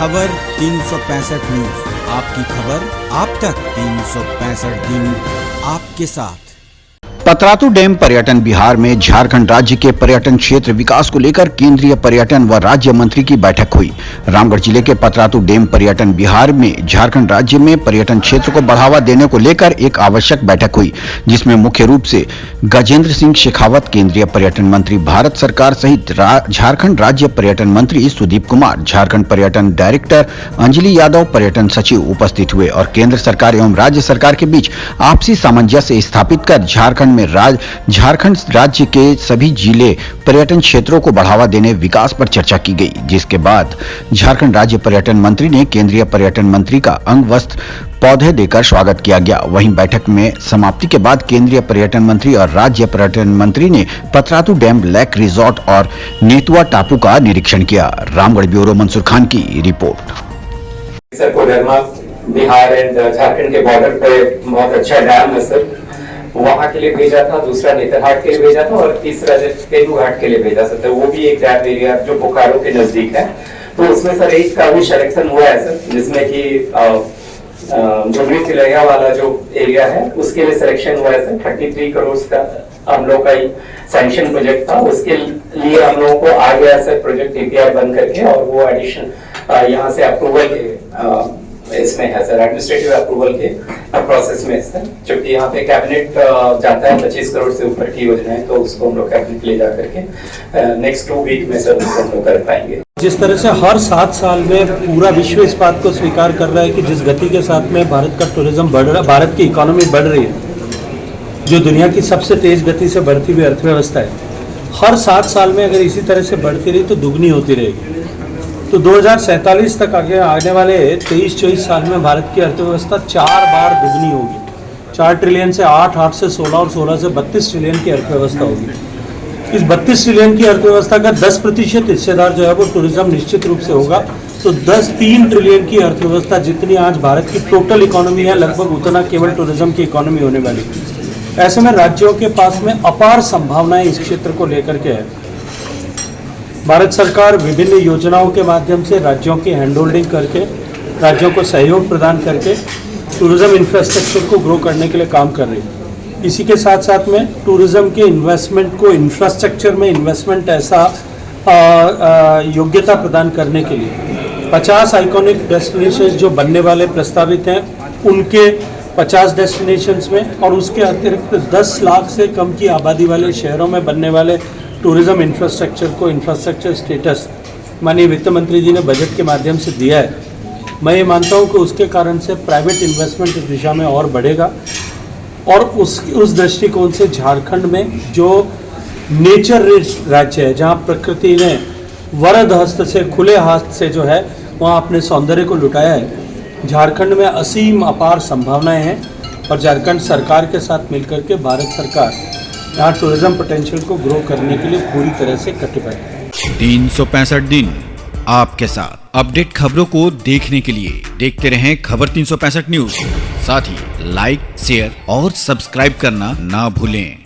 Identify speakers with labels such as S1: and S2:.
S1: खबर 365 न्यूज, आपकी खबर आप तक 365 दिन आपके साथ।
S2: पतरातू डैम पर्यटन बिहार में झारखंड राज्य के पर्यटन क्षेत्र विकास को लेकर केंद्रीय पर्यटन व राज्य मंत्री की बैठक हुई। रामगढ़ जिले के पतरातू डैम पर्यटन बिहार में झारखंड राज्य में पर्यटन क्षेत्र को बढ़ावा देने को लेकर एक आवश्यक बैठक हुई, जिसमें मुख्य रूप से गजेंद्र सिंह शेखावत केंद्रीय पर्यटन मंत्री भारत सरकार सहित झारखंड राज्य पर्यटन मंत्री सुदीप कुमार, झारखंड पर्यटन डायरेक्टर अंजलि यादव, पर्यटन सचिव उपस्थित हुए और केंद्र सरकार एवं राज्य सरकार के बीच आपसी सामंजस्य स्थापित कर झारखंड राज्य के सभी जिले पर्यटन क्षेत्रों को बढ़ावा देने विकास पर चर्चा की गई, जिसके बाद झारखंड राज्य पर्यटन मंत्री ने केंद्रीय पर्यटन मंत्री का अंग वस्त्र पौधे देकर स्वागत किया गया। वहीं बैठक में समाप्ति के बाद केंद्रीय पर्यटन मंत्री और राज्य पर्यटन मंत्री ने पतरातू डैम, लेक रिजॉर्ट और नेतुआ टापू का निरीक्षण किया। रामगढ़ ब्यूरो मंसूर खान की रिपोर्ट।
S3: बिहार एंड झारखंड के बॉर्डर पे बहुत अच्छा डैम है सर, वहां के लिए भेजा था, दूसरा नेतरहाट के लिए भेजा था और तीसरा तेलुघाट के लिए भेजा था। वो भी एक डैम एरिया जो बोकारो के नजदीक है। तो उसमें सर एक का भी सिलेक्शन हुआ है सर, जिसमें कि जुमरी तिलैया वाला जो एरिया है उसके लिए सिलेक्शन हुआ है सर। 33 करोड़ का हम लोग का सैंक्शन प्रोजेक्ट था, उसके लिए हम लोगों को आ गया सर प्रोजेक्ट डीपीआर बन करके, और वो एडिशन यहाँ से अप्रूवल के इसमें है सर, एडमिनिस्ट्रेटिव अप्रूवल के प्रोसेस में है सर। जबकि यहाँ पे कैबिनेट जाता है 25 करोड़ से ऊपर की योजना है, तो उसको हम लोग कैबिनेट ले जा करके नेक्स्ट 2 वीक में सर उसको हम लोग कर पाएंगे।
S4: जिस तरह से हर 7 साल में पूरा विश्व इस बात को स्वीकार कर रहा है कि जिस गति के साथ में भारत का टूरिज्म बढ़ रहा है, भारत की इकोनॉमी बढ़ रही है, जो दुनिया की सबसे तेज गति से बढ़ती हुई अर्थव्यवस्था है, हर 7 साल में अगर इसी तरह से बढ़ती रही तो दुगनी होती रहेगी। तो 2047 तक आने वाले 23-24 साल में भारत की अर्थव्यवस्था 4 बार दुगनी होगी। 4 ट्रिलियन से 8 से 16 और 16 से 32 ट्रिलियन की अर्थव्यवस्था होगी। इस 32 ट्रिलियन की अर्थव्यवस्था का 10% हिस्सेदार जो है वो टूरिज्म निश्चित रूप से होगा। तो 3 ट्रिलियन की अर्थव्यवस्था जितनी आज भारत की टोटल इकोनॉमी है, लगभग उतना केवल टूरिज्म की इकोनॉमी होने वाली। ऐसे में राज्यों के पास में अपार संभावनाएं इस क्षेत्र को लेकर के है। भारत सरकार विभिन्न योजनाओं के माध्यम से राज्यों की हैंड होल्डिंग करके, राज्यों को सहयोग प्रदान करके टूरिज्म इंफ्रास्ट्रक्चर को ग्रो करने के लिए काम कर रही है। इसी के साथ साथ में टूरिज्म के इन्वेस्टमेंट को, इंफ्रास्ट्रक्चर में इन्वेस्टमेंट ऐसा योग्यता प्रदान करने के लिए 50 आइकॉनिक डेस्टिनेशंस जो बनने वाले प्रस्तावित हैं, उनके 50 डेस्टिनेशंस में, और उसके अतिरिक्त 10 लाख से कम की आबादी वाले शहरों में बनने वाले टूरिज्म इंफ्रास्ट्रक्चर को इंफ्रास्ट्रक्चर स्टेटस माननीय वित्त मंत्री जी ने बजट के माध्यम से दिया है। मैं ये मानता हूँ कि उसके कारण से प्राइवेट इन्वेस्टमेंट इस दिशा में और बढ़ेगा, और उस दृष्टिकोण से झारखंड में जो नेचर रिच राज्य है, जहाँ प्रकृति ने वरद हस्त से, खुले हाथ से जो है वहाँ अपने सौंदर्य को लुटाया है, झारखंड में असीम अपार संभावनाएं हैं। और झारखंड सरकार के साथ मिलकर के भारत सरकार यहाँ टूरिज्म पोटेंशियल को ग्रो करने के लिए पूरी तरह से कटिबद्ध है।
S1: 365 दिन आपके साथ। अपडेट खबरों को देखने के लिए देखते रहें खबर 365 न्यूज। साथ ही लाइक, शेयर और सब्सक्राइब करना ना भूलें।